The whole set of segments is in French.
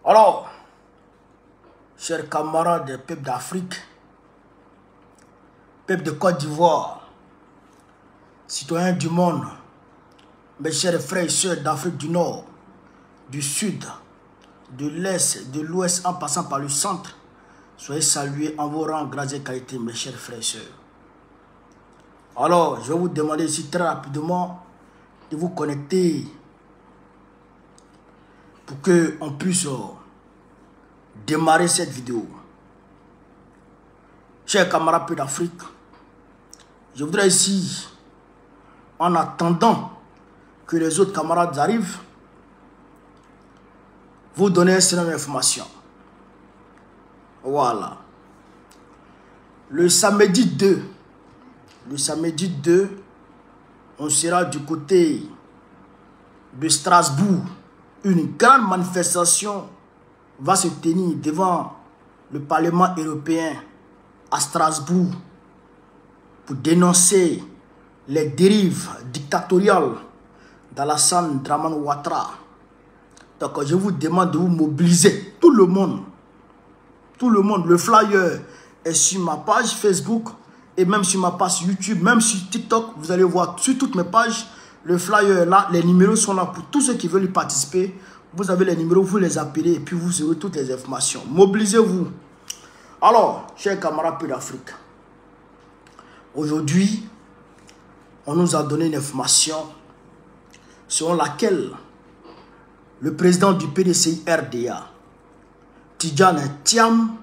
Alors, chers camarades des peuples d'Afrique, peuple de Côte d'Ivoire, citoyens du monde, mes chers frères et sœurs d'Afrique du Nord, du Sud, de l'Est, de l'Ouest, en passant par le centre, soyez salués en vos rangs, grâce et qualité, mes chers frères et sœurs. Alors, je vais vous demander ici très rapidement de vous connecter pour qu'on puisse démarrer cette vidéo. Chers camarades peu d'Afrique, je voudrais ici, en attendant que les autres camarades arrivent, vous donner un certain nombre d'informations. Voilà. Le samedi 2, on sera du côté de Strasbourg. Une grande manifestation va se tenir devant le Parlement européen à Strasbourg pour dénoncer les dérives dictatoriales d'Alassane Dramane Ouattara. Donc je vous demande de vous mobiliser, tout le monde. Le flyer est sur ma page Facebook et même sur ma page YouTube, même sur TikTok. Vous allez voir sur toutes mes pages, le flyer est là, les numéros sont là pour tous ceux qui veulent y participer. Vous avez les numéros, vous les appelez et puis vous aurez toutes les informations. Mobilisez-vous. Alors, chers camarades peu d'Afrique, aujourd'hui, on nous a donné une information selon laquelle le président du PDCI RDA, Tidjane Thiam,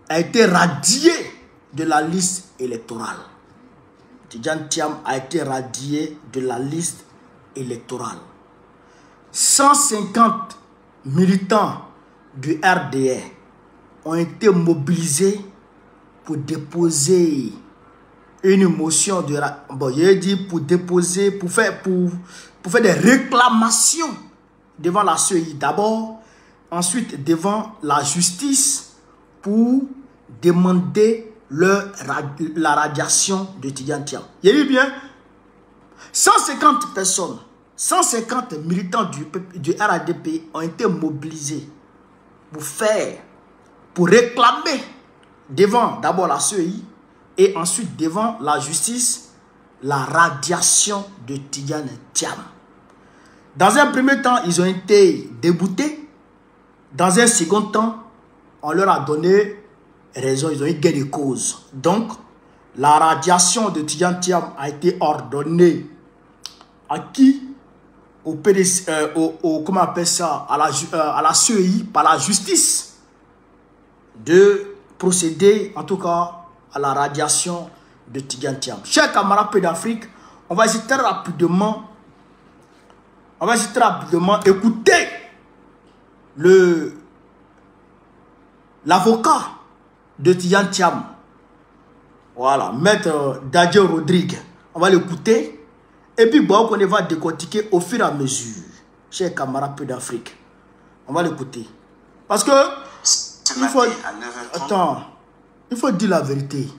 a été radié de la liste électorale. Tidjane Thiam a été radié de la liste électorale. 150 militants du RDA ont été mobilisés pour déposer une motion de pour faire des réclamations devant la CEI d'abord, ensuite devant la justice pour demander la radiation de Tidjane Thiam. Il y a eu bien 150 personnes, 150 militants du RADP ont été mobilisés pour réclamer devant d'abord la CEI et ensuite devant la justice la radiation de Tidjane Thiam. Dans un premier temps, ils ont été déboutés. Dans un second temps, on leur a donné raison, ils ont eu gain de cause. Donc, la radiation de Tidjane Thiam a été ordonnée à qui? Au PDC, comment on appelle ça, à la CEI, par la justice, de procéder, en tout cas, à la radiation de Tidjane Thiam. Chers camarades peu d'Afrique, on va essayer très rapidement écouter l'avocat de Tidjane Thiam. Voilà, maître Dadje Rodrigue. On va l'écouter. Et puis, bon, on va décortiquer au fur et à mesure. Chers camarades peu d'Afrique. On va l'écouter. Parce que, il faut dire la vérité.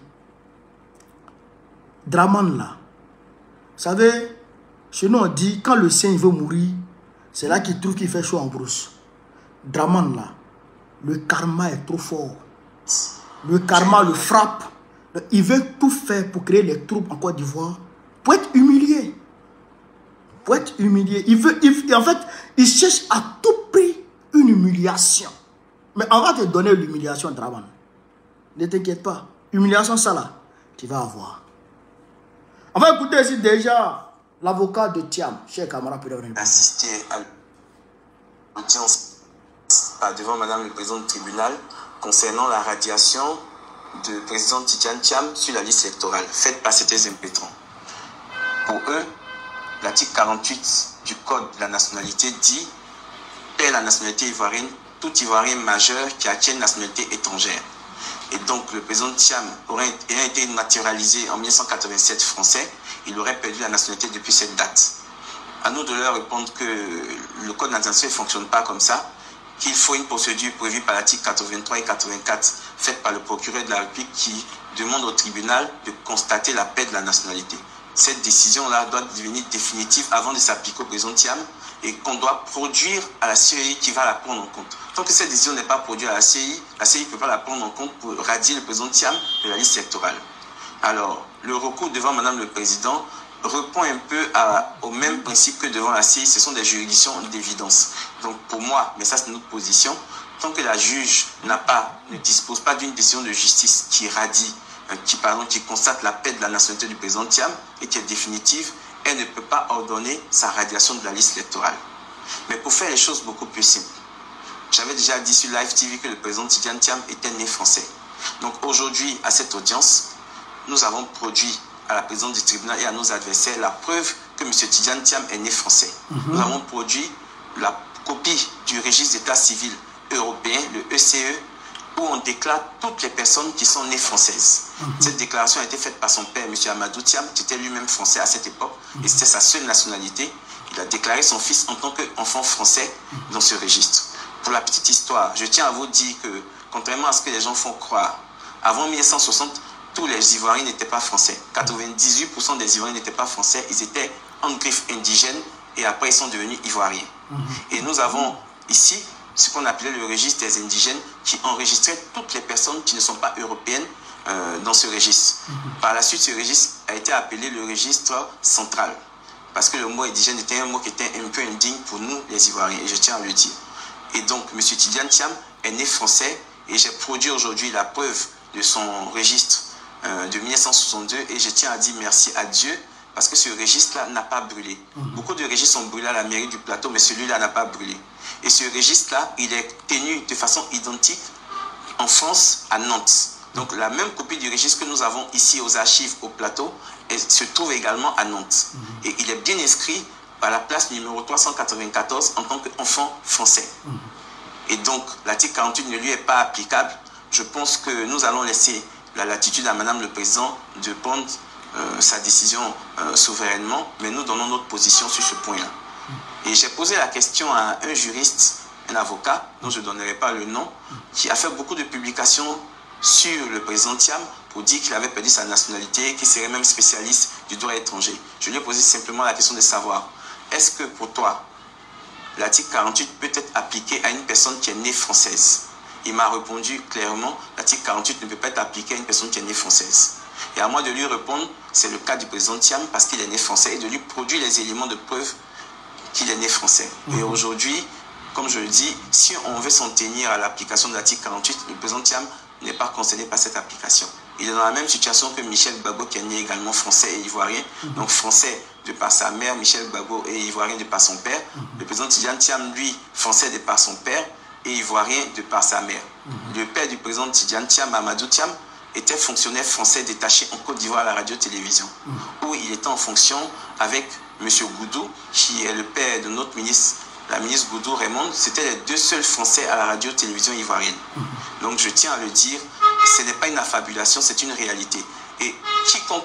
Dramane là, vous savez, chez nous on dit, quand le saint veut mourir, c'est là qu'il trouve qu'il fait chaud en brousse. Dramane là, le karma est trop fort. Le karma le frappe. Il veut tout faire pour créer les troubles en Côte d'Ivoire, pour être humilié. En fait, il cherche à tout prix une humiliation. Mais on va te donner l'humiliation, Dramane. Ne t'inquiète pas. Humiliation, ça là, tu vas avoir. On va écouter ici déjà l'avocat de Thiam, cher camarade. Assister à l'audience devant Madame le Président du tribunal concernant la radiation de président Tidjane Thiam sur la liste électorale faite par ces impétrants. Pour eux, l'article 48 du Code de la nationalité dit « Paie la nationalité ivoirienne, tout Ivoirien majeur qui acquiert une nationalité étrangère ». Et donc, le président Thiam ayant été naturalisé en 1987 français, il aurait perdu la nationalité depuis cette date. À nous de leur répondre que le Code national ne fonctionne pas comme ça, qu'il faut une procédure prévue par l'article 83 et 84, faite par le procureur de la République qui demande au tribunal de constater la paix de la nationalité. Cette décision-là doit devenir définitive avant de s'appliquer au président Thiam et qu'on doit produire à la CEI qui va la prendre en compte. Tant que cette décision n'est pas produite à la CEI ne peut pas la prendre en compte pour radier le président Thiam de la liste électorale. Alors, le recours devant Madame le Président répond un peu au même principe que devant la CEI, ce sont des juridictions d'évidence. Donc pour moi, mais ça c'est notre position, tant que la juge ne dispose pas d'une décision de justice qui radie, qui constate la paix de la nationalité du président Thiam et qui est définitive, elle ne peut pas ordonner sa radiation de la liste électorale. Mais pour faire les choses beaucoup plus simples, j'avais déjà dit sur Live TV que le président Tidjane Thiam était né français. Donc aujourd'hui, à cette audience, nous avons produit à la présidente du tribunal et à nos adversaires la preuve que M. Tidjane Thiam est né français. Nous avons produit la copie du registre d'état civil européen, le ECE, où on déclare toutes les personnes qui sont nées françaises. Cette déclaration a été faite par son père, M. Amadou Thiam, qui était lui-même français à cette époque, et c'était sa seule nationalité. Il a déclaré son fils en tant qu'enfant français dans ce registre. Pour la petite histoire, je tiens à vous dire que, contrairement à ce que les gens font croire, avant 1960, tous les Ivoiriens n'étaient pas français. 98% des Ivoiriens n'étaient pas français, ils étaient en griffe indigène et après ils sont devenus Ivoiriens. Et nous avons ici ce qu'on appelait le registre des indigènes qui enregistrait toutes les personnes qui ne sont pas européennes dans ce registre. Par la suite, ce registre a été appelé le registre central parce que le mot indigène était un mot qui était un peu indigne pour nous les Ivoiriens et je tiens à le dire. Et donc, M. Tidjane Thiam est né français et j'ai produit aujourd'hui la preuve de son registre de 1962 et je tiens à dire merci à Dieu parce que ce registre-là n'a pas brûlé. Beaucoup de registres sont brûlés à la mairie du plateau, mais celui-là n'a pas brûlé. Et ce registre-là, il est tenu de façon identique en France, à Nantes. Donc la même copie du registre que nous avons ici aux archives au plateau se trouve également à Nantes. Et il est bien inscrit à la place numéro 394 en tant qu'enfant français. Et donc l'article 48 ne lui est pas applicable. Je pense que nous allons laisser la latitude à Madame le Président de prendre sa décision souverainement, mais nous donnons notre position sur ce point-là. Et j'ai posé la question à un juriste, un avocat, dont je ne donnerai pas le nom, qui a fait beaucoup de publications sur le président Thiam pour dire qu'il avait perdu sa nationalité, qu'il serait même spécialiste du droit étranger. Je lui ai posé simplement la question de savoir, est-ce que pour toi, l'article 48 peut être appliqué à une personne qui est née française? Il m'a répondu clairement, l'article 48 ne peut pas être appliqué à une personne qui est née française. Et à moi de lui répondre, c'est le cas du président Thiam parce qu'il est né français et de lui produire les éléments de preuve qu'il est né français. Et aujourd'hui, comme je le dis, si on veut s'en tenir à l'application de l'article 48, le président Thiam n'est pas concerné par cette application. Il est dans la même situation que Michel Gbagbo qui est né également français et ivoirien. Donc français de par sa mère, Michel Gbagbo et ivoirien de par son père. Le président Tidjane Thiam, lui, français de par son père et ivoirien de par sa mère. Le père du président Tidjane Thiam, Amadou Thiam, était fonctionnaire français détaché en Côte d'Ivoire à la radio-télévision, où il était en fonction avec M. Goudou, qui est le père de notre ministre, la ministre Goudou Raymond. C'était les deux seuls Français à la radio-télévision ivoirienne. Donc je tiens à le dire, ce n'est pas une affabulation, c'est une réalité. Et quiconque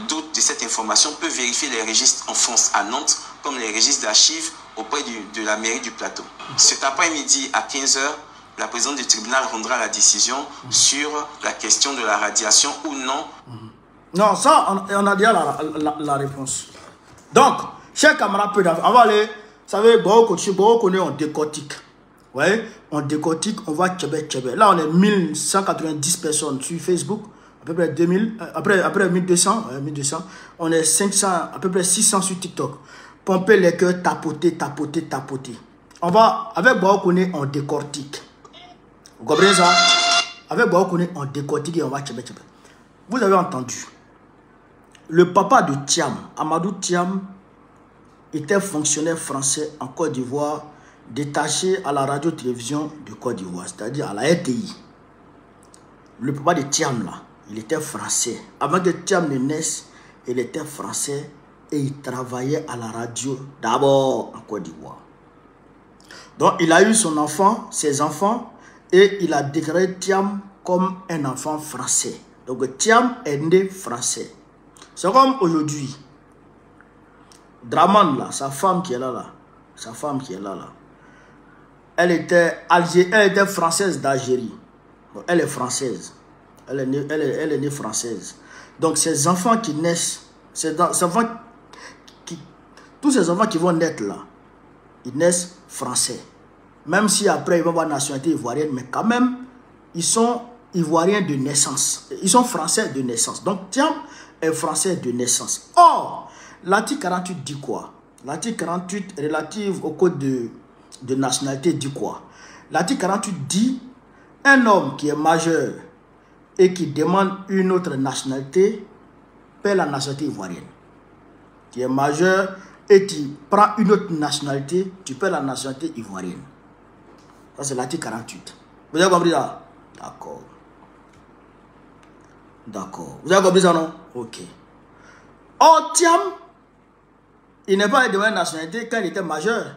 doute de cette information peut vérifier les registres en France, à Nantes, comme les registres d'archives auprès de la mairie du plateau. Cet après-midi à 15 h, la présidente du tribunal rendra la décision sur la question de la radiation ou non. Non, ça, on a déjà la réponse. Donc, chers camarades, on va aller, vous savez, on décortique. Ouais, on décortique, on va tchébé. Là, on est 1190 personnes sur Facebook, à peu près 2000, après 1200, on est 500, à peu près 600 sur TikTok. Pomper les cœurs, tapoter. On va, avec Baokone, on décortique. Vous comprenez ça? Avec Baokone, on décortique et on va tchébé. Vous avez entendu. Le papa de Thiam, Amadou Thiam, était fonctionnaire français en Côte d'Ivoire, détaché à la radio-télévision de Côte d'Ivoire, c'est-à-dire à la RTI. Le papa de Thiam, là, il était français. Avant que Thiam ne naisse, il était français et il travaillait à la radio, d'abord en Côte d'Ivoire. Donc, il a eu son enfant, ses enfants, et il a déclaré Thiam comme un enfant français. Donc, Thiam est né français. C'est comme aujourd'hui. Draman, là, sa femme qui est là, elle était française d'Algérie. Bon, elle est française. Elle est née française. Donc, ces enfants qui naissent, tous ces enfants qui vont naître là, Ils naissent français. Même si après ils vont avoir nationalité ivoirienne, mais quand même, ils sont ivoiriens de naissance. Ils sont français de naissance. Donc Thiam est français de naissance. Or, l'article 48 dit quoi? L'article 48 relative au code de nationalité dit quoi? L'article 48 dit un homme qui est majeur et qui demande une autre nationalité paie la nationalité ivoirienne. Qui est majeur et qui prend une autre nationalité, tu paies la nationalité ivoirienne. Ça c'est l'article 48. Vous avez compris ça? D'accord. D'accord. Vous avez compris ça, non? Ok. Or, Thiam, il n'est pas devenu nationalité quand il était majeur.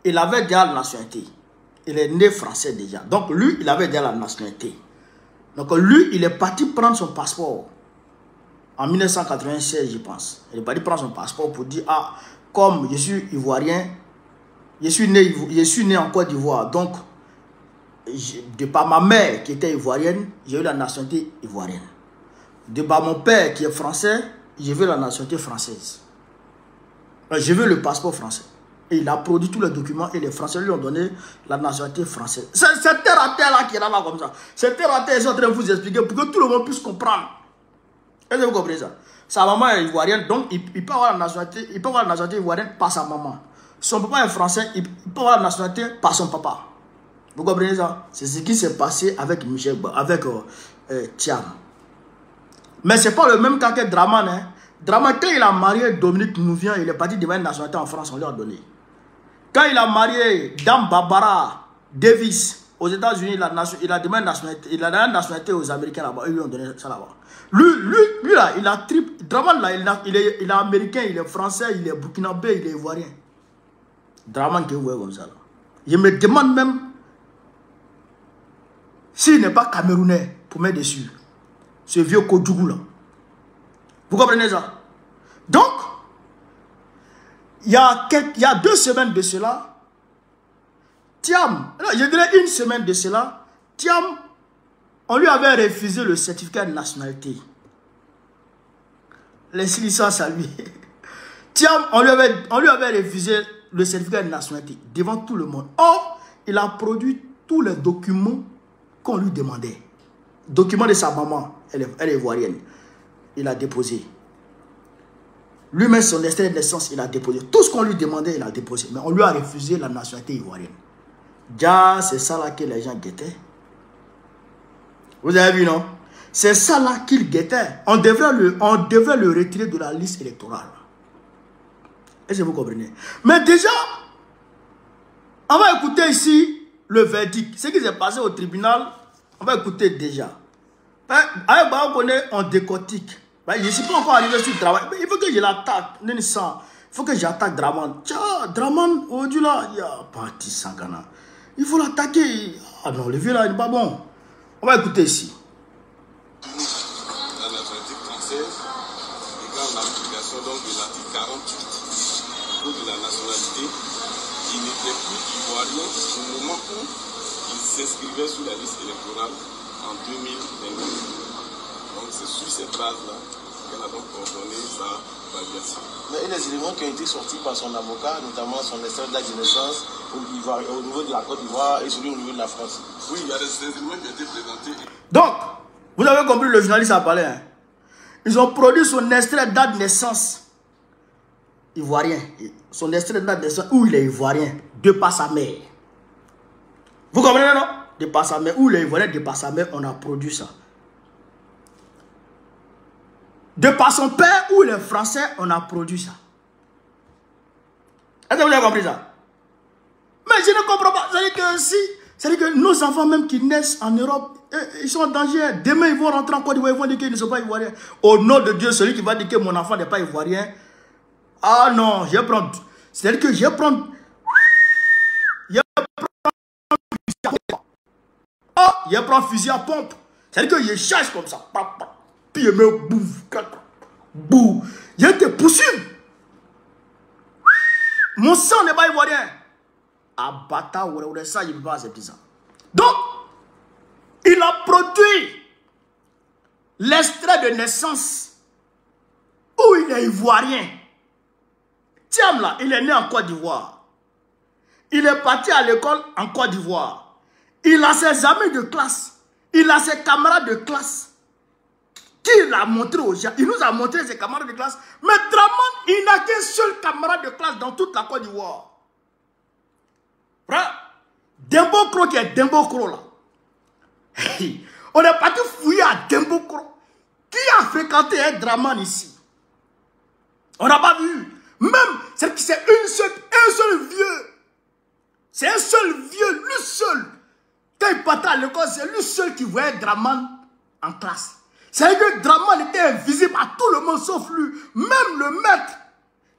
Il avait déjà la nationalité. Il est né français déjà. Donc, lui, il avait déjà la nationalité. Donc, lui, il est parti prendre son passeport. En 1996, je pense. Il est parti prendre son passeport pour dire, ah, comme je suis ivoirien, je suis né en Côte d'Ivoire. Donc, de par ma mère qui était ivoirienne, j'ai eu la nationalité ivoirienne. De par mon père qui est français, j'ai eu la nationalité française. Je veux le passeport français. Et il a produit tous les documents et les Français lui ont donné la nationalité française. C'est terre à terre là qui est là comme ça. C'est terre à terre, ils sont en train de vous expliquer pour que tout le monde puisse comprendre. Est-ce que vous comprenez ça? Sa maman est ivoirienne, donc il peut avoir la nationalité ivoirienne par sa maman. Son papa est français, il peut avoir la nationalité par son papa. Vous comprenez ça? C'est ce qui s'est passé avec Michel, avec Thiam. Mais ce n'est pas le même cas que Draman. Hein. Draman, quand il a marié Dominique Nouvien, il est parti devant une nationalité en France, on lui a donné. Quand il a marié Dame Barbara Davis aux États-Unis, il a demandé une nationalité aux Américains là-bas, ils lui ont donné ça là-bas. Lui là, il a triple. Draman là, il est américain, il est français, il est burkinabé, il est ivoirien. Draman qui est comme ça là. Je me demande même s'il n'est pas camerounais pour mettre dessus. Ce vieux Kodjougou là. Vous comprenez ça? Donc, il y a 2 semaines de cela, Thiam, je dirais 1 semaine de cela, Thiam, on lui avait refusé le certificat de nationalité. Laissez-lui ça à lui. Thiam, on lui avait refusé le certificat de nationalité devant tout le monde. Or, il a produit tous les documents qu'on lui demandait. Documents de sa maman, elle est ivoirienne. Il a déposé. Lui-même, son extrait de naissance, il a déposé. Tout ce qu'on lui demandait, il a déposé. Mais on lui a refusé la nationalité ivoirienne. Déjà, c'est ça là que les gens guettaient. Vous avez vu, non? C'est ça là qu'ils guettaient. On devrait le retirer de la liste électorale. Est-ce que vous comprenez? Mais déjà, on va écouter ici le verdict. Ce qui s'est passé au tribunal, on va écouter déjà. Avec Baobone, on décortique. Je ne suis pas encore arrivé sur le travail. Il faut que je l'attaque. Il faut que j'attaque Draman. Tiens, Draman, aujourd'hui là, il y a parti Sangana. Il faut l'attaquer. Ah non, le vieux là, il n'est pas bon. On va écouter ici. La nationalité française égale l'application donc de l'article 48 de la nationalité. Il n'était plus ivoirien au moment où il s'inscrivait sur la liste électorale en 2021. Donc c'est sur cette base-là qu'elle a donc ordonné sa validation. Mais les éléments qui ont été sortis par son avocat, notamment son extrait d'acte de naissance au niveau de la Côte d'Ivoire et celui au niveau de la France. Oui, il y a des éléments qui ont été présentés. Donc, vous avez compris, le journaliste a parlé. Hein? Ils ont produit son extrait d'acte de naissance ivoirien. Son extrait d'acte de naissance où il est ivoirien, de par sa mère. Vous comprenez, non? De par sa mère, où il est ivoirien, de par sa mère, on a produit ça. De par son père ou les Français, on a produit ça. Est-ce que vous avez compris ça? Mais je ne comprends pas. C'est-à-dire que nos enfants même qui naissent en Europe, ils sont en danger. Demain, ils vont rentrer en Côte d'Ivoire, ils vont dire qu'ils ne sont pas ivoiriens. Au nom de Dieu, celui qui va dire que mon enfant n'est pas ivoirien, ah non, je vais prendre. C'est-à-dire que je vais prendre. Oh, je prends fusil à pompe. C'est-à-dire que je cherche comme ça. Puis je me bouffe. Bouh. Je te poursuis. Mon sang n'est pas ivoirien. Abata ou ça, il ne peut pas accepter ça. Donc, il a produit l'extrait de naissance où il est ivoirien. Thiam là, il est né en Côte d'Ivoire. Il est parti à l'école en Côte d'Ivoire. Il a ses amis de classe. Il a ses camarades de classe. Qui l'a montré aux gens? Il nous a montré ses camarades de classe. Mais Draman, il n'a qu'un seul camarade de classe dans toute la Côte d'Ivoire. Dembo Kro qui est Dembo Kro là. On est parti fouiller à Dembo Kro. Qui a fréquenté un Draman ici? On n'a pas vu. Même, c'est un seul vieux. C'est un seul vieux, lui seul. Quand il partait à l'école, c'est lui seul qui voyait Draman en classe. C'est que Draman était invisible à tout le monde sauf lui. Même le maître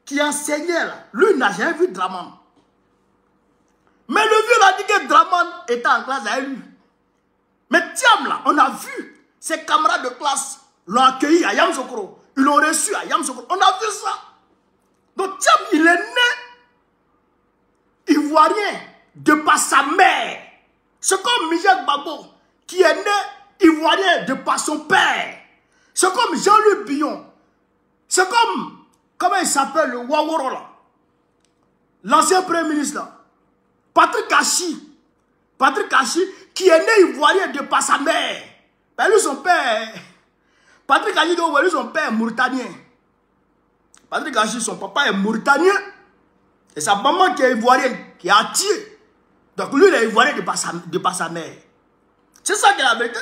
qui enseignait là, lui n'a jamais vu Draman. Mais le vieux a dit que Draman était en classe avec lui. Mais Thiam là, on a vu ses camarades de classe l'ont accueilli à Yamoussoukro. Ils l'ont reçu à Yamoussoukro. On a vu ça. Donc Thiam, il est né ivoirien de par sa mère. C'est comme Michel Babo qui est né ivoirien de par son père. C'est comme Jean-Luc Billon. C'est comme, comment il s'appelle, le Waworo là. L'ancien premier ministre là. Patrick Kachi. Patrick Kachi qui est né ivoirien de par sa mère. Ben lui son père. Patrick Kachi, lui son père est mauritanien. Patrick Kachi, son papa est mauritanien. Et sa maman qui est ivoirienne, qui est entier. Donc lui, il est ivoirien de par sa mère. C'est ça qui est la vérité.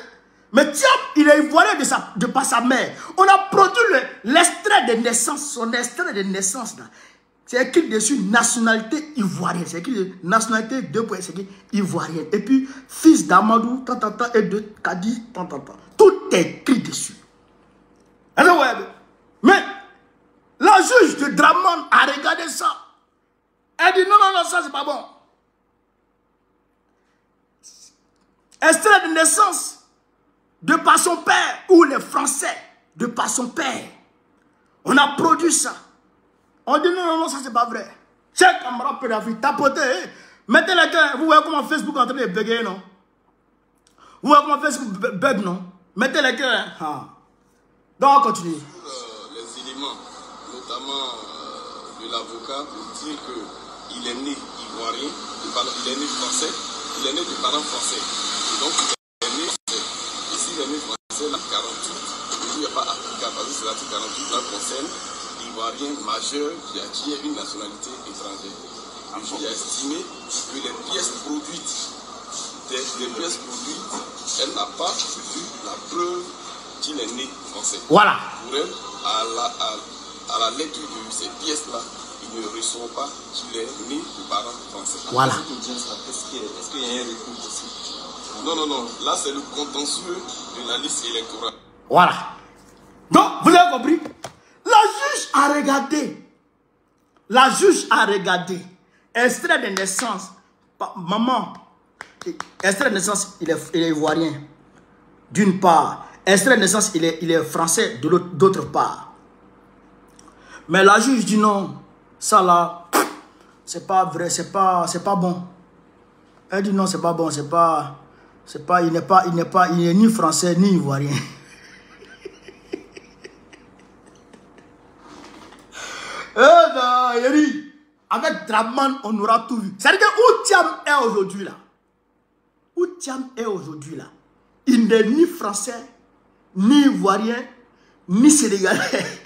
Mais Thiam, il est ivoirien de par sa mère. On a produit l'extrait de naissance, son extrait de naissance là. C'est écrit dessus nationalité ivoirienne. C'est écrit nationalité 2 points, c'est écrit ivoirienne. Et puis fils d'Amadou, et de Kadi, tout est écrit dessus. Alors, ouais, mais la juge de Draman a regardé ça. Elle dit non, non, non, ça c'est pas bon. Extrait de naissance de par son père, ou les Français de par son père. On a produit ça. On dit non, non, non, ça c'est pas vrai. Chaque camarade pédophile, tapotez, mettez les gars, vous voyez comment Facebook est en train de bugger, non? Vous voyez comment Facebook bug, non? Mettez les gars. Ah. Donc on continue. Les éléments, notamment de l'avocat, pour dire qu'il est né ivoirien, il est né français, il est né de parents français. Et donc il est né français. Et s'il est né français, la 48, il n'y a pas Africain, parce que c'est l'article 48, là concerne l'ivoirien majeur qui acquiert une nationalité étrangère. Il a estimé que les pièces produites, elle n'a pas vu la preuve qu'il est né français. Voilà. Pour elle, à la lecture de ces pièces-là, il ne ressent pas qu'il est né de parents français. Voilà. Est-ce qu'il y a un recours possible? Non, non, non. Là, c'est le contentieux de la liste électorale. Voilà. Donc, vous avez compris? La juge a regardé. La juge a regardé. Extrait de naissance. Maman. Extrait de naissance, il est ivoirien. D'une part. Extrait de naissance, il est français d'autre part. Mais la juge dit non. Ça là, c'est pas vrai, c'est pas bon. Elle dit non, c'est pas bon, il est ni français ni ivoirien. Non, il dit, avec Draman, on aura tout vu. C'est-à-dire que où Thiam est aujourd'hui là, il n'est ni français, ni ivoirien, ni sénégalais.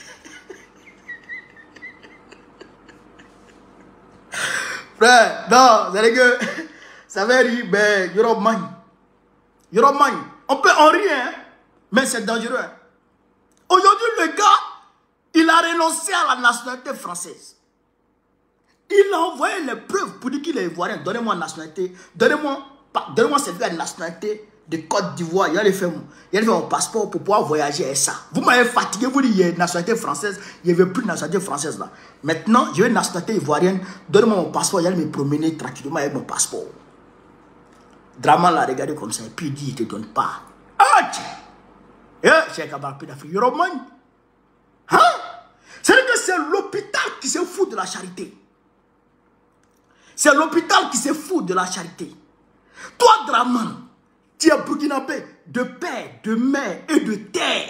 Frère, non, c'est-à-dire que ça veut dire, ben, Yoromagne. On rit, hein, mais c'est dangereux. Hein. Aujourd'hui, le gars, il a renoncé à la nationalité française. Il a envoyé les preuves pour dire qu'il est ivoirien. Donnez-moi la nationalité. Donnez-moi cette nationalité de Côte d'Ivoire. Il a fait mon passeport pour pouvoir voyager avec ça. Vous m'avez fatigué, vous dites qu'il y a une nationalité française. Il n'y avait plus de nationalité française là. Maintenant, j'ai une nationalité ivoirienne. Donnez-moi mon passeport. Il allait me promener tranquillement avec mon passeport. Draman l'a regardé comme ça et puis il dit, il ne te donne pas. Ah, c'est Kabarpi d'Afrique. Yoromagne. Hein? C'est-à-dire que c'est l'hôpital qui se fout de la charité. C'est l'hôpital qui se fout de la charité. Toi, Draman, tu es burkinabé de père, de mère et de terre.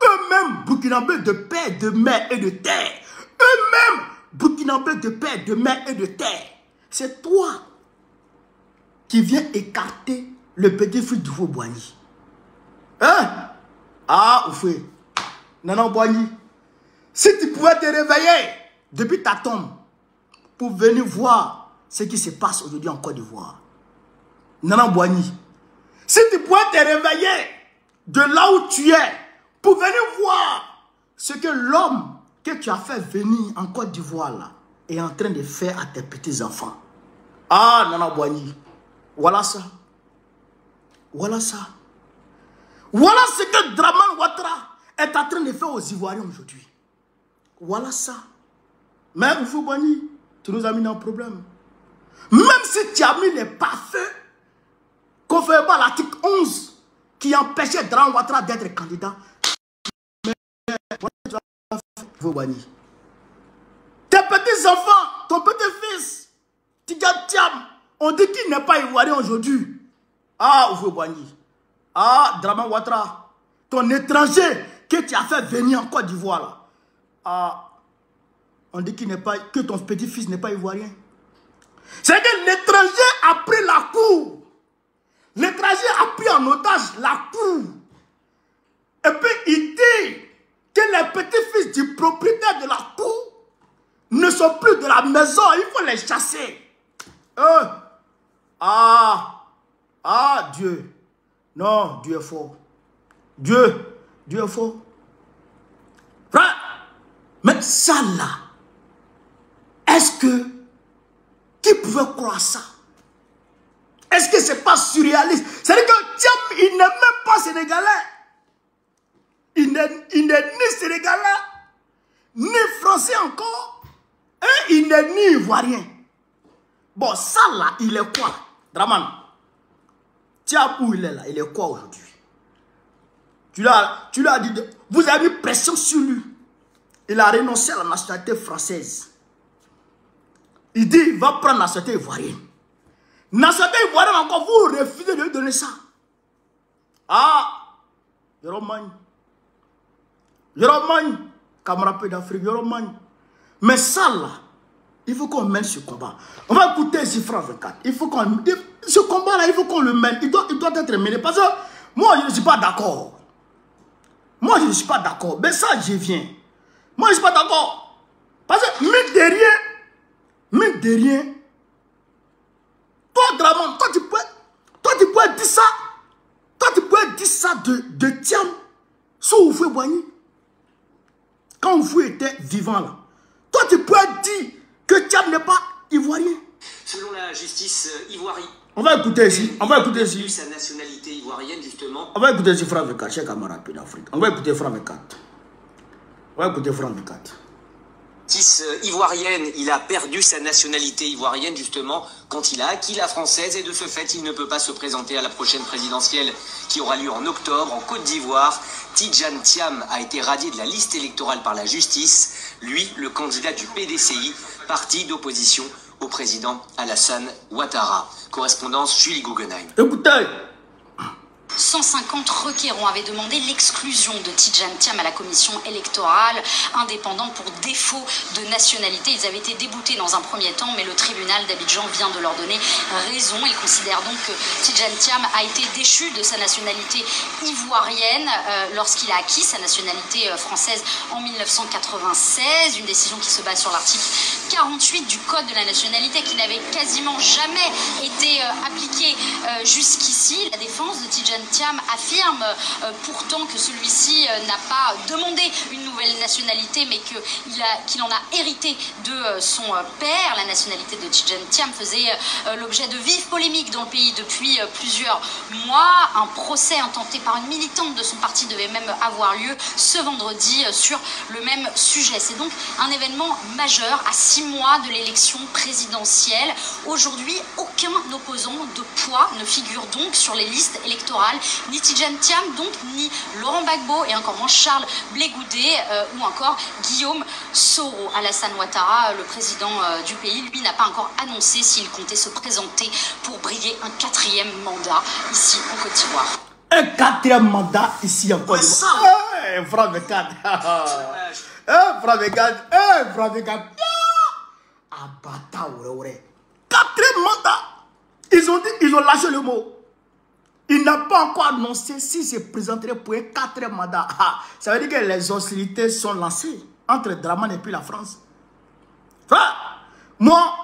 Eux-mêmes, burkinabé de père, de mère et de terre. Eux-mêmes, Burkinabé de paix, de mer et de terre. C'est toi qui viens écarter le petit-fils du Boigny. Hein? Ah, Oufé. Nanan Boigny. Si tu pouvais te réveiller depuis ta tombe pour venir voir ce qui se passe aujourd'hui en Côte d'Ivoire. Nanan Boigny. Si tu pouvais te réveiller de là où tu es pour venir voir ce que l'homme que tu as fait venir en Côte d'Ivoire là est en train de faire à tes petits-enfants. Ah, Nanan Boigny. Voilà ça. Voilà ça. Voilà ce que Dramane Ouattara est en train de faire aux Ivoiriens aujourd'hui. Voilà ça. Mais Oufou Boigny, tu nous as mis dans le problème. Même si tu as mis les parfums conformément à l'article 11 qui empêchait Dramane Ouattara d'être candidat. Mais Oufou Boigny. Tes petits-enfants, ton petit-fils, Tidjane Thiam, on dit qu'il n'est pas ivoirien aujourd'hui. Ah, Oufou Boigny. Ah, Dramane Ouattara, ton étranger que tu as fait venir en Côte d'Ivoire là. Ah, on dit qu'il n'est pas, que ton petit-fils n'est pas ivoirien. C'est que l'étranger a pris la cour. L'étranger a pris en otage la cour. Et puis il dit que les petits-fils du propriétaire de la cour ne sont plus de la maison. Il faut les chasser. Ah, Dieu. Non, Dieu est fort. Dieu est fort. Frère, mais ça là, est-ce que, qui pouvait croire ça? Est-ce que c'est pas surréaliste? C'est-à-dire que Thiam, il n'est même pas sénégalais. Il n'est ni sénégalais, ni français encore, et il n'est ni ivoirien. Bon, ça là, il est quoi? Dramane, Thiam, où il est là, il est quoi aujourd'hui? Tu lui as dit, vous avez mis pression sur lui. Il a renoncé à la nationalité française. Il dit, il va prendre la nationalité ivoirienne. Nationalité ivoirienne encore, vous refusez de lui donner ça. Ah, Yoromagne, camarade d'Afrique, Yoromagne. Mais ça là, il faut qu'on mène ce combat. On va écouter ici France 24. Il faut qu'on... Ce combat là, il faut qu'on le mène. Il doit être mené. Parce que moi, je ne suis pas d'accord. Moi, je ne suis pas d'accord. Mais ça, je viens. Moi, je ne suis pas d'accord. Parce que, mine de rien, toi, Dramane, toi, tu peux dire ça. Toi, tu peux dire ça de Thiam sous Oufou Boigny. Quand Oufou était vivant, là. Toi, tu peux dire que Thiam n'est pas ivoirien. Selon la justice ivoirienne. On va écouter ici. On va écouter ici. Sa nationalité ivoirienne, justement. On va écouter ici France 24, cher camarade d'Afrique. On va écouter France 24. On va écouter France 24. Justice ivoirienne, il a perdu sa nationalité ivoirienne, justement, quand il a acquis la française. Et de ce fait, il ne peut pas se présenter à la prochaine présidentielle qui aura lieu en octobre, en Côte d'Ivoire. Tidjane Thiam a été radié de la liste électorale par la justice. Lui, le candidat du PDCI, parti d'opposition au président Alassane Ouattara. Correspondance Julie Guggenheim. Écoutez. 150 requérants avaient demandé l'exclusion de Tidjane Thiam à la commission électorale indépendante pour défaut de nationalité. Ils avaient été déboutés dans un premier temps, mais le tribunal d'Abidjan vient de leur donner raison. Il considère donc que Tidjane Thiam a été déchu de sa nationalité ivoirienne lorsqu'il a acquis sa nationalité française en 1996. Une décision qui se base sur l'article 48 du Code de la nationalité qui n'avait quasiment jamais été appliqué jusqu'ici. La défense de Tidjane Thiam affirme pourtant que celui-ci n'a pas demandé une nouvelle nationalité, mais qu'il en a hérité de son père. La nationalité de Tidjane Thiam faisait l'objet de vives polémiques dans le pays depuis plusieurs mois. Un procès intenté par une militante de son parti devait même avoir lieu ce vendredi sur le même sujet. C'est donc un événement majeur à 6 mois de l'élection présidentielle. Aujourd'hui, aucun opposant de poids ne figure donc sur les listes électorales, ni Tidjane Thiam, donc, ni Laurent Gbagbo, et encore moins Charles Blé Goudé, ou encore Guillaume Soro. Alassane Ouattara, le président du pays, lui n'a pas encore annoncé s'il comptait se présenter pour briguer un 4e mandat ici en Côte d'Ivoire. Un 4e mandat ici en Côte d'Ivoire. France 24. France 24. Abata, ouais. 4 mandats. Ils ont lâché le mot. Il n'a pas encore annoncé s'il se présenterait pour un 4e mandat. Ah, ça veut dire que les hostilités sont lancées entre Dramane et puis la France. Enfin, moi,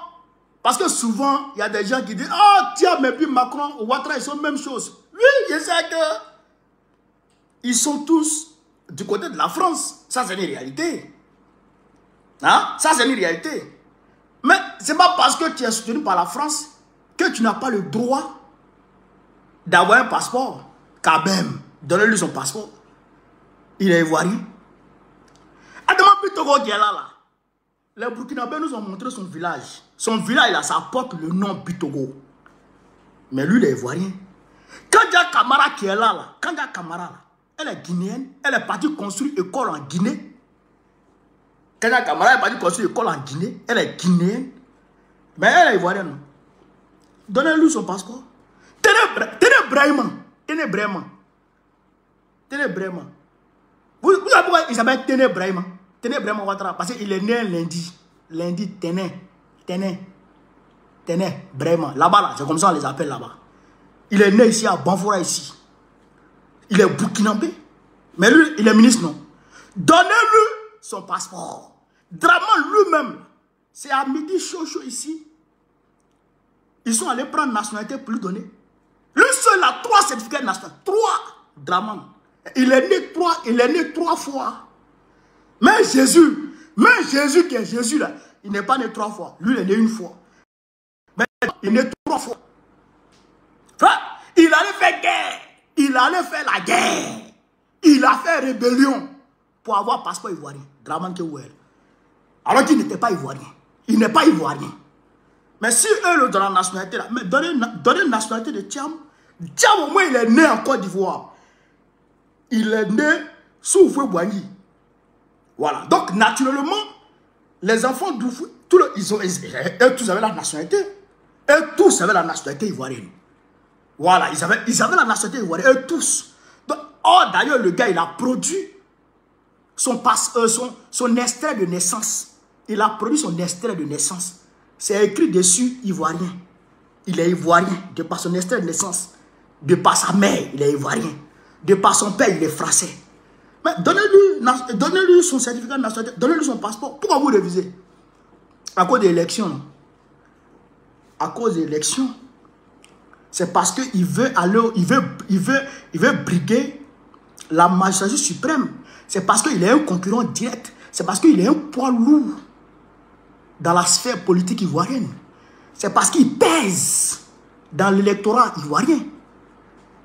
parce que souvent, il y a des gens qui disent, ah, tiens, mais puis Macron, Ouattara, ils sont la même chose. Oui, je sais que ils sont tous du côté de la France. Ça, c'est une réalité. Hein? Ça, c'est une réalité. Mais ce n'est pas parce que tu es soutenu par la France que tu n'as pas le droit d'avoir un passeport. Quand même, donnez-lui son passeport. Il est ivoirien. Adama Bitogo qui est là. Les Burkinabés nous ont montré son village. Son village, là, ça porte le nom Bitogo. Mais lui, il est ivoirien. Quand il y a Camara qui est là, quand il y a Camara, là, elle est guinéenne. Elle est partie construire une école en Guinée. Quand il y a Camara, elle est partie construire une école en Guinée. Elle est guinéenne. Mais elle est ivoirienne. Donnez-lui son passeport. Tenez Brahima. Vous savez pourquoi il s'appelle Tenez Brahima? Tenez Brahima Ouattara. Parce qu'il est né lundi. Lundi, Tenez Brahima. Là-bas, là, c'est comme ça on les appelle là-bas. Il est né ici à Banfoura, ici. Il est burkinabé. Mais lui, il est ministre, non? Donnez-lui son passeport. Dramane lui-même, c'est à midi chaud ici. Ils sont allés prendre nationalité pour lui donner. Lui seul a 3 certificats nationaux. 3 Dramane. Il est né 3 fois. Mais Jésus qui est Jésus là, il n'est pas né 3 fois. Lui, il est né 1 fois. Mais il est né 3 fois. Enfin, il allait faire guerre. Il allait faire la guerre. Il a fait rébellion pour avoir passeport ivoirien. Dramane Kewel. Alors qu'il n'était pas ivoirien. Il n'est pas ivoirien. Mais si eux le donnent la nationalité là, mais donnez la nationalité de Thiam. Thiam au moins il est né en Côte d'Ivoire. Il est né sous Foué-Boigny. Voilà. Donc naturellement, les enfants d'Oufoué, eux tous avaient la nationalité. Eux tous avaient la nationalité ivoirienne. Voilà, ils avaient la nationalité ivoirienne, eux tous. Donc, d'ailleurs, le gars, il a produit son extrait de naissance. Il a produit son extrait de naissance. C'est écrit dessus ivoirien. Il est ivoirien de par son extrait de naissance. De par sa mère, il est ivoirien. De par son père, il est français. Mais donnez-lui son certificat de nationalité, donnez-lui son passeport. Pourquoi vous révisez? À cause des élections. À cause des élections. C'est parce qu'il veut aller, il veut briguer la magistrature suprême. C'est parce qu'il est un concurrent direct. C'est parce qu'il est un poids lourd dans la sphère politique ivoirienne. C'est parce qu'il pèse dans l'électorat ivoirien.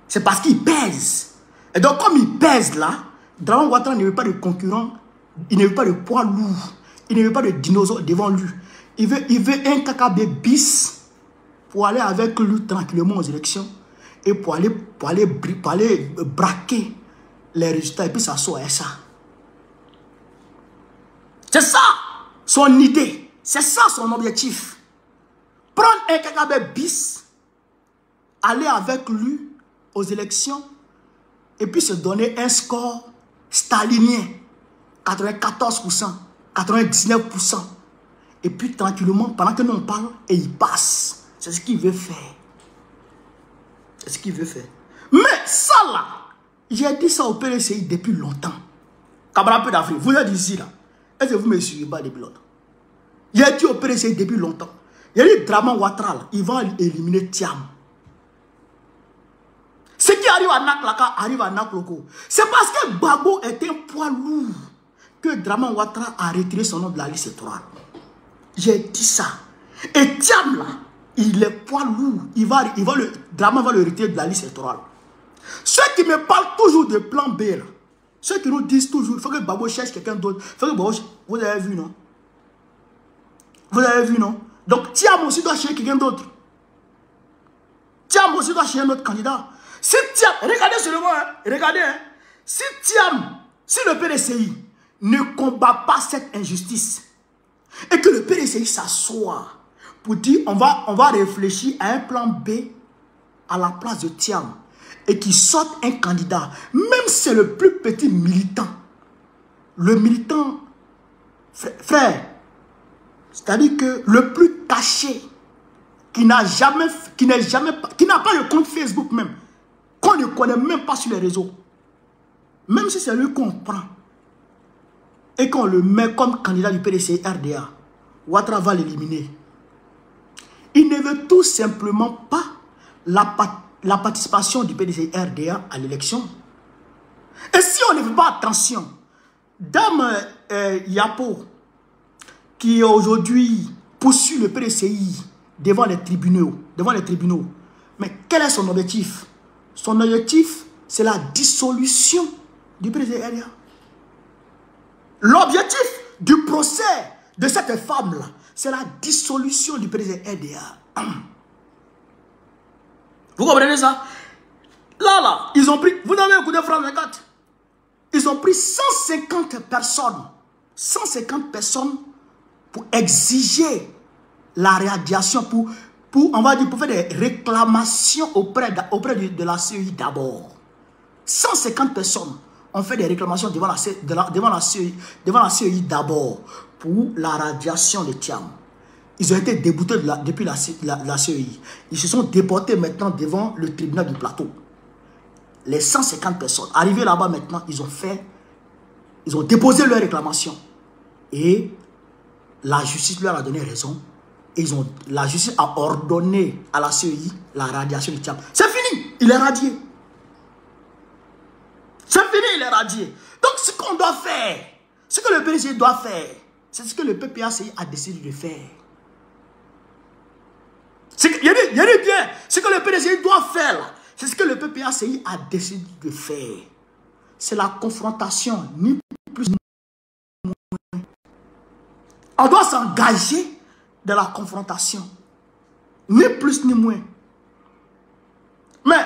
C'est parce qu'il pèse. Et donc, comme il pèse là, Dramane Ouattara ne veut pas de concurrent, il ne veut pas de poids lourd, il ne veut pas de dinosaure devant lui. Il veut un KKB bis pour aller avec lui tranquillement aux élections et pour aller braquer les résultats et puis s'asseoir à ça. C'est ça son idée, c'est ça son objectif. Prendre un KKB bis, aller avec lui aux élections et puis se donner un score stalinien, 94%, 99%. Et puis tranquillement, pendant que nous on parle, et il passe. C'est ce qu'il veut faire. C'est ce qu'il veut faire. Mais ça là, j'ai dit ça au PDCI depuis longtemps. Camarade peu d'Afrique, vous êtes ici là. Est-ce que vous me suivez pas depuis longtemps? J'ai dit au PDCI depuis longtemps. Il y a dit Dramane Ouattara là, il va éliminer Thiam. Ce qui arrive à Naklaka arrive à Nakloko. C'est parce que Gbagbo est un poids lourd que Dramane Ouattara a retiré son nom de la liste électorale. J'ai dit ça. Et Thiam là, il est poids lourd. Dramane va le retirer de la liste électorale. Ceux qui me parlent toujours de plan B là, ceux qui nous disent toujours, il faut que Gbagbo cherche quelqu'un d'autre. Vous avez vu non? Vous avez vu non? Donc Thiam aussi doit chercher quelqu'un d'autre. Thiam aussi doit chercher un autre candidat. Si Thiam, regardez seulement, hein, regardez, hein, si Thiam, si le PDCI ne combat pas cette injustice et que le PDCI s'assoit pour dire on va réfléchir à un plan B à la place de Thiam et qu'il sorte un candidat, même si c'est le plus petit militant, le militant, frère, C'est-à-dire que le plus caché, qui n'a pas le compte Facebook même, qu'on ne connaît même pas sur les réseaux, même si c'est lui qu'on prend et qu'on le met comme candidat du PDC RDA, Ouattara va l'éliminer. Il ne veut tout simplement pas la participation du PDC RDA à l'élection. Et si on ne fait pas attention, Dame Yapo, qui aujourd'hui poursuit le PDCI devant les tribunaux, mais quel est son objectif? Son objectif, c'est la dissolution du PDC RDA. L'objectif du procès de cette femme-là, c'est la dissolution du PDC RDA. Vous comprenez ça? Là, ils ont pris, vous avez écouté France 24, ils ont pris 150 personnes pour exiger la radiation, on va dire, pour faire des réclamations auprès de la CEI d'abord. 150 personnes ont fait des réclamations devant la CEI d'abord pour la radiation de Thiam. Ils ont été déboutés depuis la CEI. Ils se sont déportés maintenant devant le tribunal du plateau. Les 150 personnes, arrivées là-bas maintenant, ils ont déposé leur réclamation. Et la justice leur a donné raison. Et la justice a ordonné à la CEI la radiation de Thiam. C'est fini, il est radié. C'est fini, il est radié. Donc ce qu'on doit faire, ce que le PDC doit faire, c'est ce que le PPACI a décidé de faire. Il y a bien, ce que le PDC doit faire, c'est ce que le PPACI a décidé de faire. C'est la confrontation, ni plus ni moins. On doit s'engager dans la confrontation, ni plus ni moins. Mais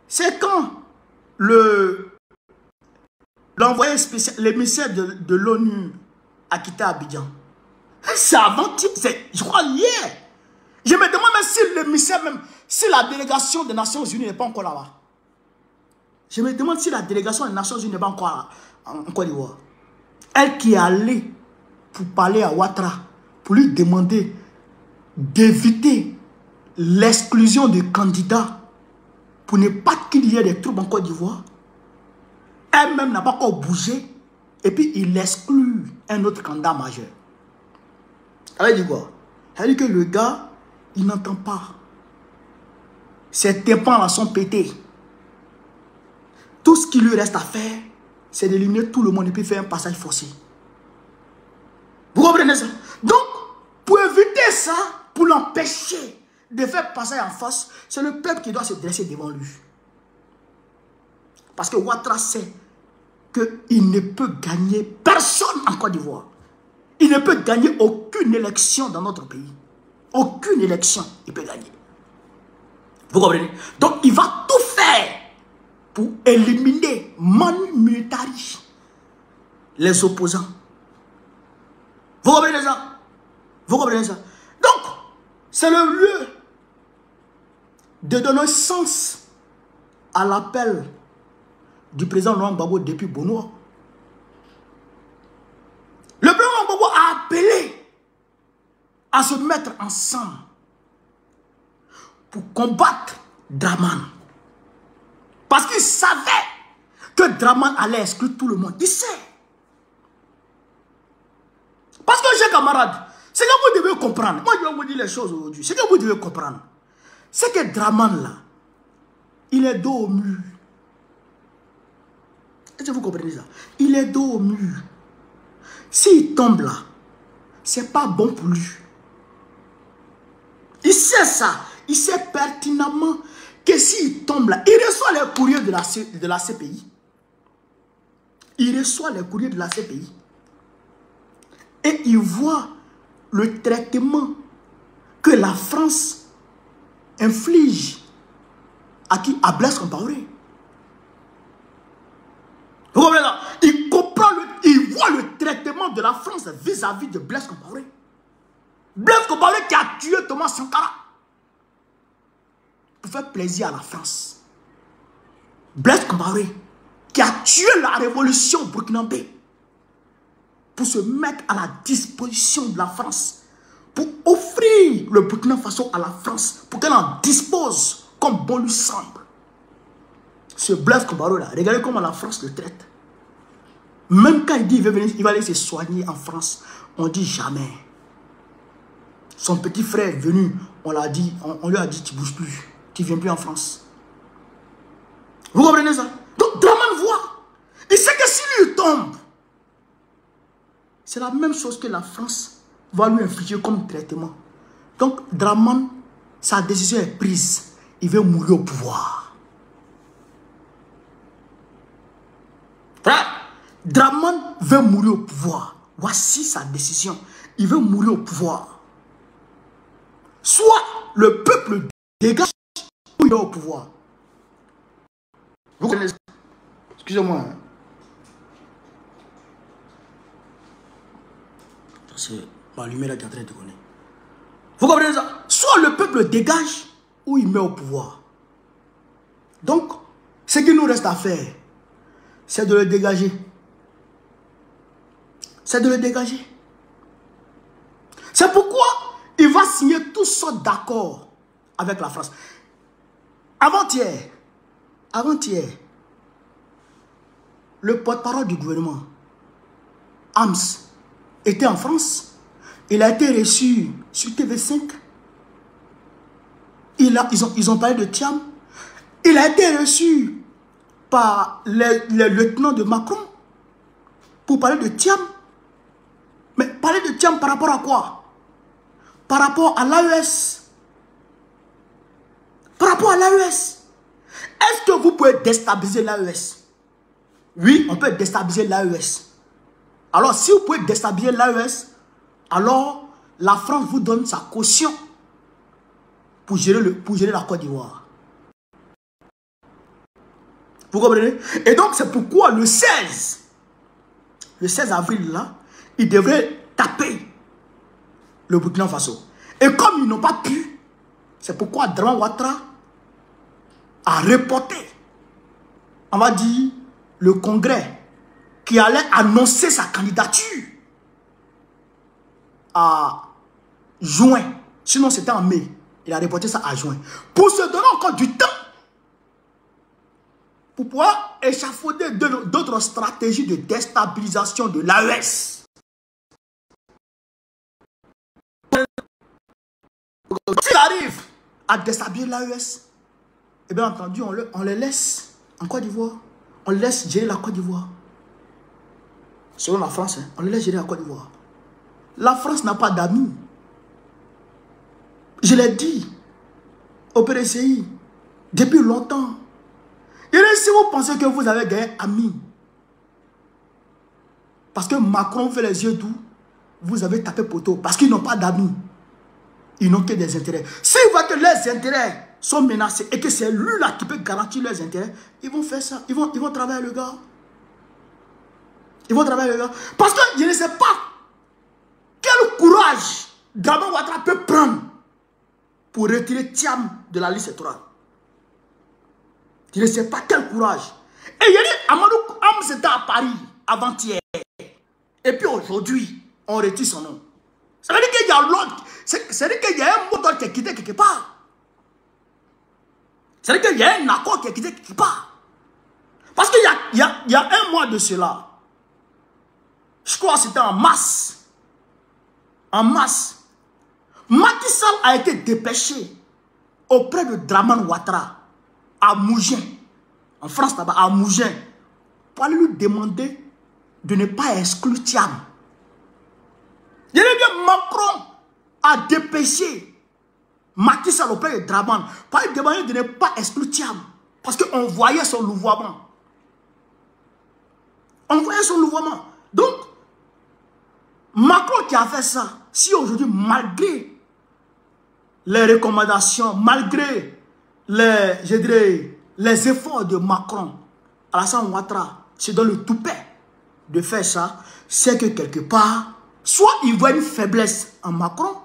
c'est quand l'envoyé spécial, l'émissaire de l'ONU a quitté Abidjan. C'est avant-hier, je crois hier. Je me demande même si l'émissaire, même si la délégation des Nations Unies n'est pas encore là-bas. Je me demande si la délégation des Nations Unies n'est pas encore là, en Côte d'Ivoire. Elle qui est allée pour parler à Ouattara, pour lui demander d'éviter l'exclusion des candidats pour ne pas qu'il y ait des troubles en Côte d'Ivoire. Elle-même n'a pas encore bougé et puis il exclut un autre candidat majeur. Elle dit quoi? Elle dit que le gars, il n'entend pas. Ses tympans là sont pétés. Tout ce qui lui reste à faire, c'est d'éliminer tout le monde et puis faire un passage forcé. Vous comprenez ça? Donc, pour éviter ça, pour l'empêcher de faire passer en force, c'est le peuple qui doit se dresser devant lui. Parce que Ouattara sait qu'il ne peut gagner personne en Côte d'Ivoire. Il ne peut gagner aucune élection dans notre pays. Aucune élection, il peut gagner. Vous comprenez? Donc, il va tout faire pour éliminer manu militari les opposants. Vous comprenez ça? Vous comprenez ça? Donc, c'est le lieu de donner sens à l'appel du président Laurent Gbagbo depuis Bonoa. Le président Laurent Gbagbo a appelé à se mettre ensemble pour combattre Draman. Parce qu'il savait que Draman allait exclure tout le monde. Il sait. Parce que, chers camarades, ce que vous devez comprendre, moi je vais vous dire les choses aujourd'hui, ce que vous devez comprendre, c'est que Draman là, il est dos au mur. Est-ce que vous comprenez ça? Il est dos au mur. S'il tombe là, c'est pas bon pour lui. Il sait ça. Il sait pertinemment que s'il tombe là, il reçoit les courriers de la CPI. Il reçoit les courriers de la CPI. Et il voit le traitement que la France inflige à qui? À Blaise Compaoré. Vous comprenez ça? Il comprend, il voit le traitement de la France vis-à-vis de Blaise Compaoré. Blaise Compaoré qui a tué Thomas Sankara pour faire plaisir à la France. Blaise Compaoré qui a tué la révolution burkinabé pour se mettre à la disposition de la France pour offrir le Burkina Faso à la France, pour qu'elle en dispose comme bon lui semble. Ce Blaise Compaoré là, regardez comment la France le traite. Même quand il dit qu'il veut venir, il va aller se soigner en France, on dit jamais. Son petit frère est venu, on lui a dit tu ne bouges plus, tu ne viens plus en France. Vous comprenez ça? Donc Dramane voit. Il sait que s'il lui tombe, c'est la même chose que la France va lui infliger comme traitement. Donc Dramane, sa décision est prise. Il veut mourir au pouvoir. Hein? Dramane veut mourir au pouvoir. Voici sa décision. Il veut mourir au pouvoir. Soit le peuple dégage ou il est au pouvoir. Vous connaissez? Excusez-moi. C'est ma lumière qui est en train de déconner. Vous comprenez ça? Soit le peuple dégage ou il met au pouvoir. Donc, ce qu'il nous reste à faire, c'est de le dégager. C'est de le dégager. C'est pourquoi il va signer toutes sortes d'accords avec la France. Avant-hier, le porte-parole du gouvernement, Ams, était en France. Il a été reçu sur TV5. Ils ont parlé de Thiam. Il a été reçu par les lieutenants de Macron pour parler de Thiam. Mais parler de Thiam par rapport à quoi? Par rapport à l'AES. Par rapport à l'AES. Est-ce que vous pouvez déstabiliser l'AES? Oui, on peut déstabiliser l'AES. Alors, si vous pouvez déstabiliser l'AES, alors la France vous donne sa caution pour gérer la Côte d'Ivoire. Vous comprenez? Et donc, c'est pourquoi le 16 avril, là, ils devraient taper le Burkina Faso. Et comme ils n'ont pas pu, c'est pourquoi Dramane Ouattara a reporté, on va dire, le congrès qui allait annoncer sa candidature à juin. Sinon, c'était en mai. Il a reporté ça à juin. Pour se donner encore du temps pour pouvoir échafauder d'autres stratégies de déstabilisation de l'AES. S'il arrive à déstabiliser l'AES, et bien entendu, on les laisse en Côte d'Ivoire. On les laisse gérer la Côte d'Ivoire. Selon la France, on les laisse gérer la Côte d'Ivoire. La France n'a pas d'amis. Je l'ai dit au PDCI depuis longtemps. Et si vous pensez que vous avez gagné amis, parce que Macron fait les yeux doux, vous avez tapé poteau. Parce qu'ils n'ont pas d'amis. Ils n'ont que des intérêts. S'ils voient que leurs intérêts sont menacés et que c'est lui là qui peut garantir leurs intérêts, ils vont faire ça. Ils vont travailler le gars. Ils vont travailler le gars. Parce que je ne sais pas quel courage Dramane Ouattara peut prendre pour retirer Thiam de la liste électorale. Je ne sais pas quel courage. Et il y a dit, Amadou Am, c'était à Paris avant-hier. Et puis aujourd'hui, on retire son nom. Ça veut dire qu'il y a l'autre. C'est-à-dire qu'il y a un mot d'ordre qui est quitté quelque part. C'est-à-dire qu'il y a un accord qui est quitté quelque part. Parce qu'il y a un mois de cela, je crois que c'était en mars. En mars, Macky Sall a été dépêché auprès de Dramane Ouattara à Mougins, en France là-bas, à Mougins, pour aller lui demander de ne pas exclure Thiam. Il y a bien Macron a dépêché Macky Sall auprès de Dramane pour lui demander de ne pas exclure Thiam. Parce qu'on voyait son louvoiement. On voyait son louvoiement. Donc, Macron qui a fait ça, si aujourd'hui, malgré les recommandations, malgré les efforts de Macron, Alassane Ouattara se donne le toupet de faire ça, c'est que quelque part, soit il voit une faiblesse en Macron,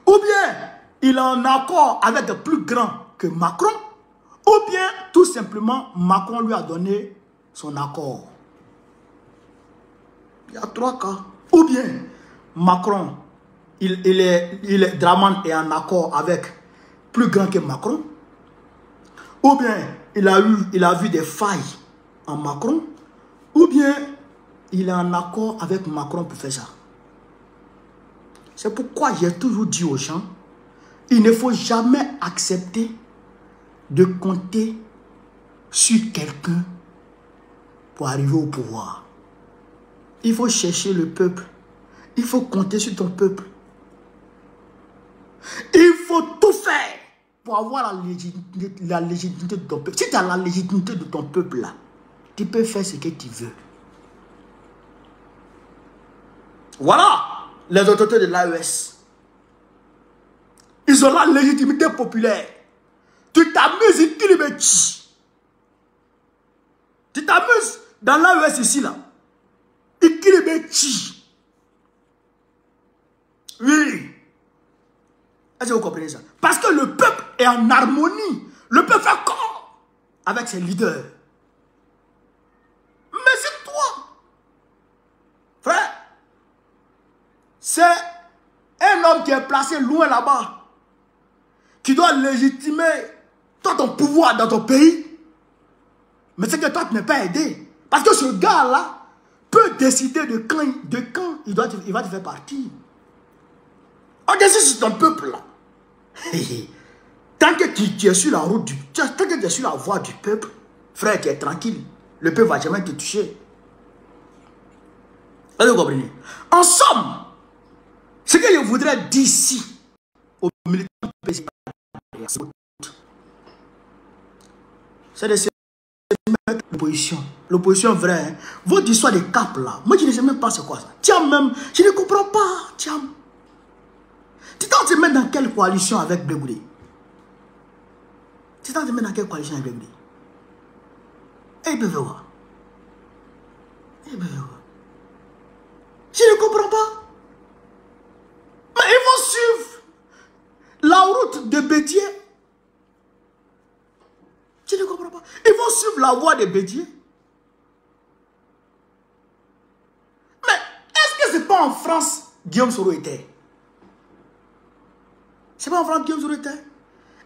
ou bien il est en accord avec de plus grands que Macron, ou bien tout simplement Macron lui a donné son accord. Il y a trois cas. Ou bien Macron Draman est en accord avec plus grand que Macron, ou bien il a vu des failles en Macron, ou bien il est en accord avec Macron pour faire ça. C'est pourquoi j'ai toujours dit aux gens, il ne faut jamais accepter de compter sur quelqu'un pour arriver au pouvoir. Il faut chercher le peuple. Il faut compter sur ton peuple. Il faut tout faire pour avoir la légitimité de ton peuple. Si tu as la légitimité de ton peuple là, tu peux faire ce que tu veux. Voilà les autorités de l'AES. Ils ont la légitimité populaire. Tu t'amuses, tu t'amuses dans l'AES ici là. Oui. Est-ce que vous comprenez ça? Parce que le peuple est en harmonie. Le peuple fait corps avec ses leaders. Mais c'est toi, frère. C'est un homme qui est placé loin là-bas, qui doit légitimer toi ton pouvoir dans ton pays. Mais c'est que toi tu n'es pas aidé. Parce que ce gars-là peut décider de quand il va te faire partir. On décide sur ton peuple là. Tant que tu es sur la route tant que tu es sur la voie du peuple, frère, tu es tranquille. Le peuple ne va jamais te toucher. Vous comprenez? En somme, ce que je voudrais dire ici aux militants du PCA, c'est de se mettre l'opposition. L'opposition vraie. Hein? Votre histoire de cap là, moi je ne sais même pas c'est quoi ça. Tiens même, je ne comprends pas. Tiens. Tu t'en te mets dans quelle coalition avec Blegoudé? Tu t'en te mets dans quelle coalition avec Blegoudé? Et ils peuvent voir. Je ne comprends pas. Mais ils vont suivre la route de Bédier. Je ne comprends pas. Ils vont suivre la voie de Bédier. Mais est-ce que c'est pas en France Guillaume Soro était? C'est pas en France Guillaume Soro était?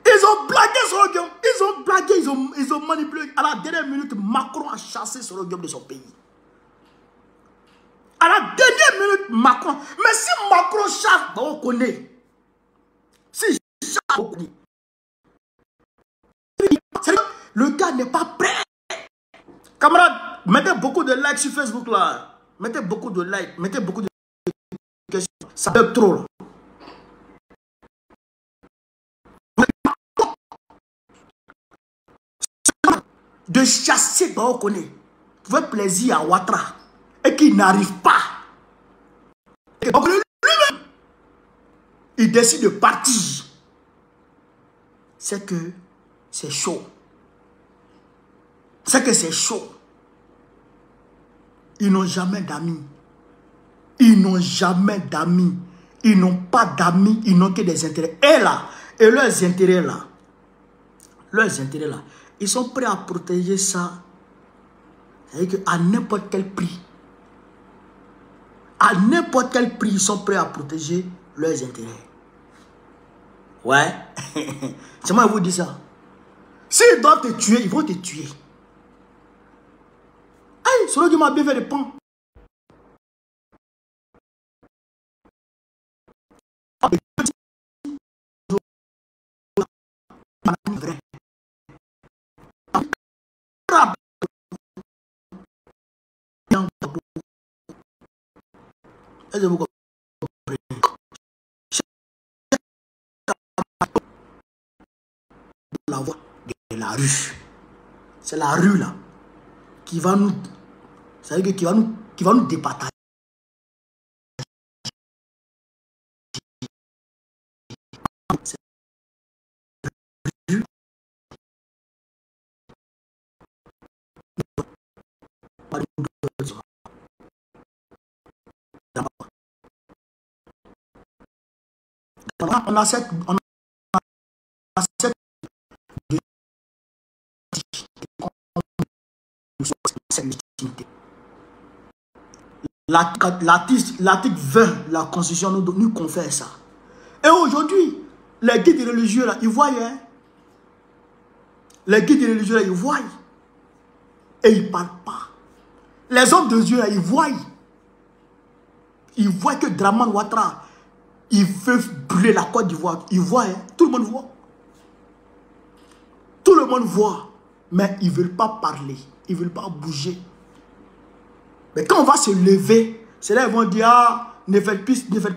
Ils ont blagué Soro Guillaume. Ils ont blagué, ils ont manipulé. À la dernière minute, Macron a chassé Soro Guillaume de son pays. À la dernière minute, Macron. Mais si Macron chasse, on connaît. Si chasse, on connaît. Le gars n'est pas prêt. Camarades, mettez beaucoup de likes sur Facebook là. Mettez beaucoup de likes. Mettez beaucoup de questions. Ça peut trop là. De chasser Baokone, pour faire plaisir à Ouattara, et qui n'arrive pas. Et lui-même, il décide de partir. C'est que c'est chaud. C'est que c'est chaud. Ils n'ont jamais d'amis. Ils n'ont jamais d'amis. Ils n'ont pas d'amis. Ils n'ont que des intérêts. Et là, et leurs intérêts là, ils sont prêts à protéger ça. C'est-à-dire qu'à n'importe quel prix. À n'importe quel prix, ils sont prêts à protéger leurs intérêts. Ouais. C'est moi qui vous dis ça. S'ils doivent te tuer, ils vont te tuer. Aïe, celui qui m'a bien fait des pans. Vrai. Est-ce que vous comprenez? La voie de la rue. C'est la rue là qui va nous, c'est-à-dire qui va nous départager. C'est la rue. On a cette légitimité. L'article 20 de la Constitution nous confère ça. Et aujourd'hui, les guides religieux, là, ils voient. Hein? Les guides religieux, là, ils voient. Et ils ne parlent pas. Les hommes de Dieu, là, ils voient. Ils voient que Dramane Ouattara, il veut brûler la Côte d'Ivoire. Ils voient. Hein? Tout le monde voit. Tout le monde voit. Mais ils ne veulent pas parler. Ils ne veulent pas bouger. Mais quand on va se lever, c'est là qu'ils vont dire, ah, ne faites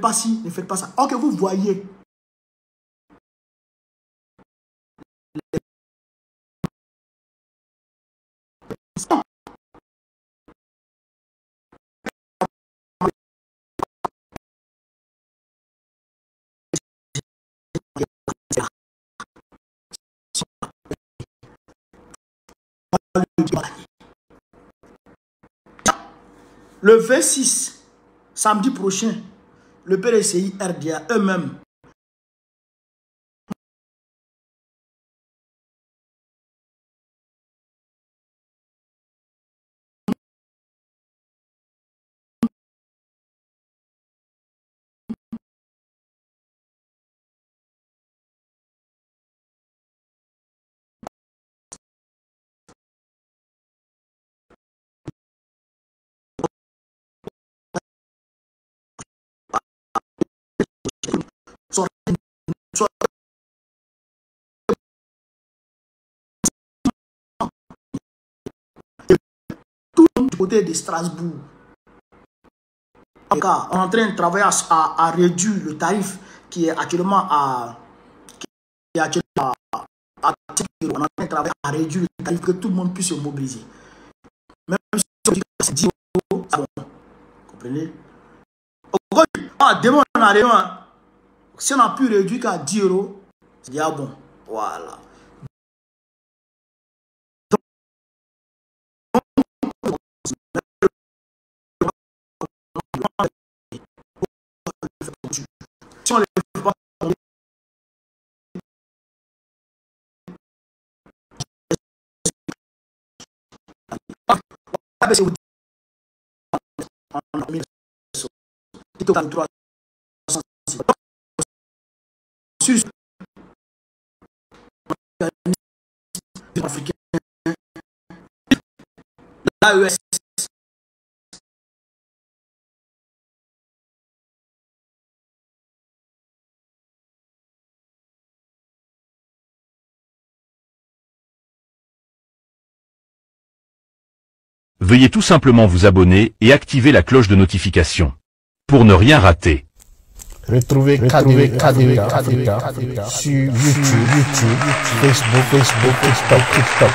pas ci, ne faites pas ça. Ok, vous voyez. Le 26, samedi prochain, le PDCI RDA eux-mêmes du côté de Strasbourg. On est en train de travailler à réduire le tarif qui est actuellement à 10 euros. On est en train de travailler à réduire le tarif que tout le monde puisse se mobiliser. Même si c'est 10 euros, c'est bon. Vous comprenez? Demain, on arrive. Si on a pu réduire qu'à 10 euros, c'est déjà bon. Voilà. Si on les fait pas, africain, l'AES. Veuillez tout simplement vous abonner et activer la cloche de notification pour ne rien rater. Retrouvez KDV Africa sur YouTube, Facebook, TikTok.